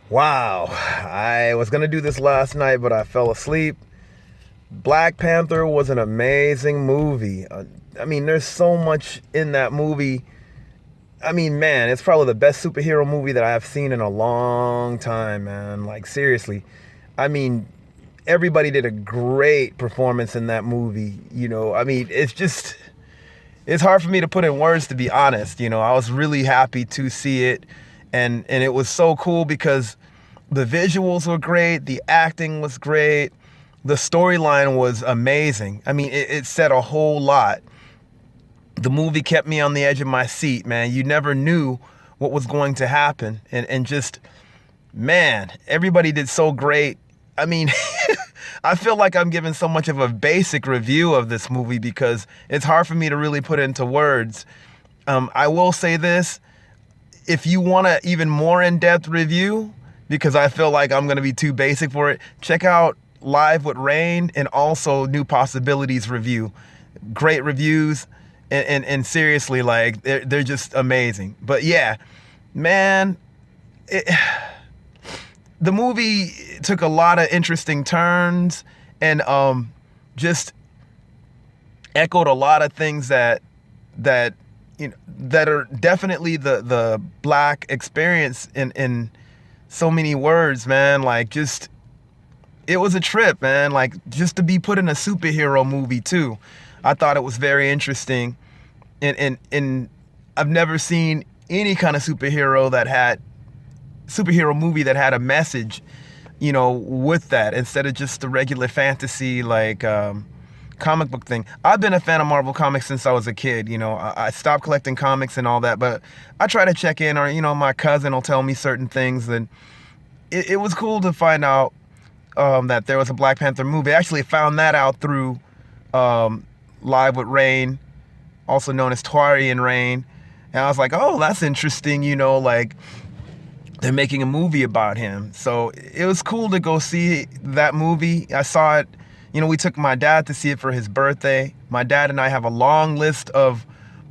Wow, I was gonna do this last night, but I fell asleep. Black Panther was an amazing movie. I mean, there's so much in that movie. I mean, man, it's probably the best superhero movie that I've seen in a long time, man. Like, seriously. I mean, everybody did a great performance in that movie. I mean, it's hard for me to put in words, to be honest. I was really happy to see it, and it was so cool because the visuals were great, the acting was great, the storyline was amazing. I mean, it said a whole lot. The movie kept me on the edge of my seat, man. You never knew what was going to happen, and just, man, everybody did so great. I mean, I feel like I'm giving so much of a basic review of this movie because it's hard for me to really put into words. I will say this: if you want an even more in-depth review, because I feel like I'm going to be too basic for it, check out Live with Rain and also New Possibilities review. Great reviews, and seriously, like, they're just amazing. But yeah, man, the movie took a lot of interesting turns and just echoed a lot of things that are definitely the black experience in so many words, man. Like, just, it was a trip, man. Like, just to be put in a superhero movie too, I thought it was very interesting. And I've never seen any kind of superhero movie that had a message, with that, instead of just the regular fantasy, like, comic book thing. I've been a fan of Marvel Comics since I was a kid. I stopped collecting comics and all that, but I try to check in, or, my cousin will tell me certain things. And it was cool to find out that there was a Black Panther movie. I actually found that out through Live with Rain, also known as Twarian Rain. And I was like, oh, that's interesting, like, they're making a movie about him. So it was cool to go see that movie. I saw it, we took my dad to see it for his birthday. My dad and I have a long list of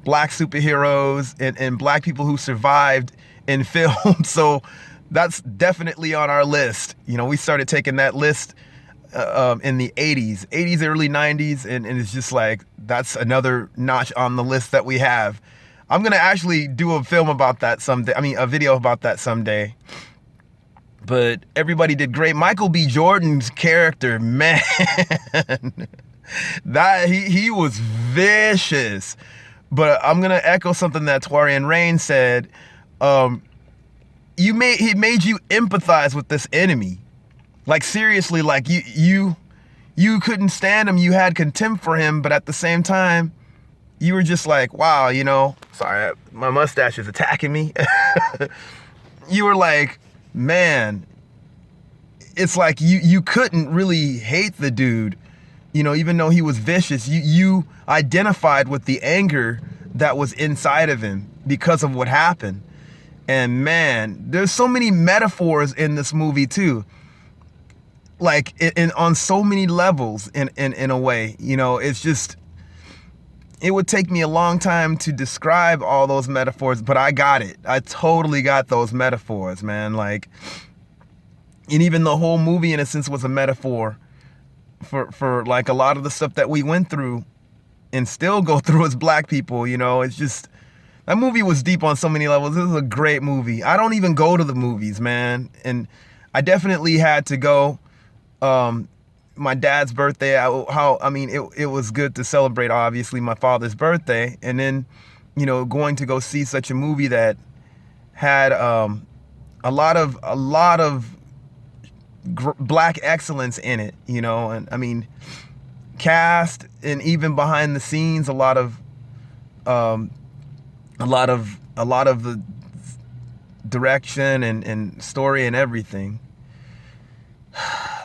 black superheroes and black people who survived in film. So that's definitely on our list. We started taking that list in the 80s, early 90s. And it's just like, that's another notch on the list that we have. I'm going to actually do a film about that someday. I mean, a video about that someday. But everybody did great. Michael B. Jordan's character, man, that he was vicious. But I'm going to echo something that Twarian Rain said. He made you empathize with this enemy. Like, seriously, like, you couldn't stand him. You had contempt for him, but at the same time, you were just like, wow, sorry, my mustache is attacking me. You were like, man, it's like you couldn't really hate the dude, even though he was vicious. You identified with the anger that was inside of him because of what happened. And man, there's so many metaphors in this movie too. Like, on so many levels in a way, it's just, it would take me a long time to describe all those metaphors, but I got it. I totally got those metaphors, man. Like, and even the whole movie, in a sense, was a metaphor for like a lot of the stuff that we went through and still go through as black people. It's just, that movie was deep on so many levels. This is a great movie. I don't even go to the movies, man. And I definitely had to go. My dad's birthday, it was good to celebrate, obviously, my father's birthday, and then, going to go see such a movie that had a lot of black excellence in it, and I mean, cast and even behind the scenes, a lot of the direction and story and everything.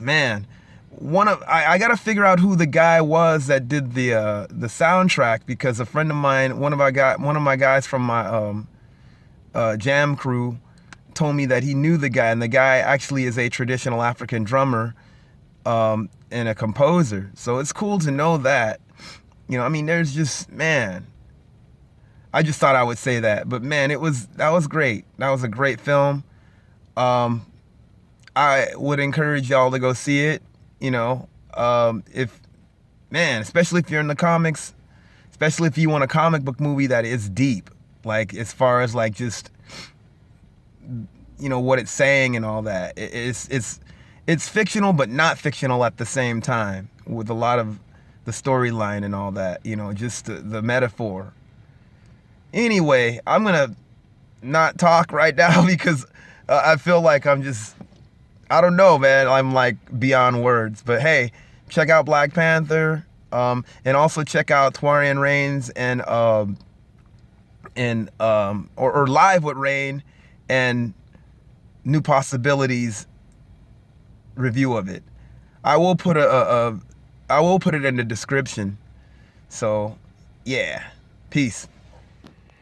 Man, I gotta figure out who the guy was that did the soundtrack, because a friend of mine, one of my guys from my jam crew, told me that he knew the guy, and the guy actually is a traditional African drummer and a composer. So it's cool to know that. I mean, there's just, man, I just thought I would say that, but man, that was great. That was a great film. I would encourage y'all to go see it. You know, if man, especially if you're in the comics, especially if you want a comic book movie that is deep, like as far as like just what it's saying and all that. It's fictional but not fictional at the same time, with a lot of the storyline and all that. Just the metaphor. Anyway, I'm gonna not talk right now because I feel like I don't know, man. I'm like beyond words. But hey, check out Black Panther, and also check out Twarian Reigns or Live with Rain and New Possibilities review of it. I will put I will put it in the description. So, yeah. Peace.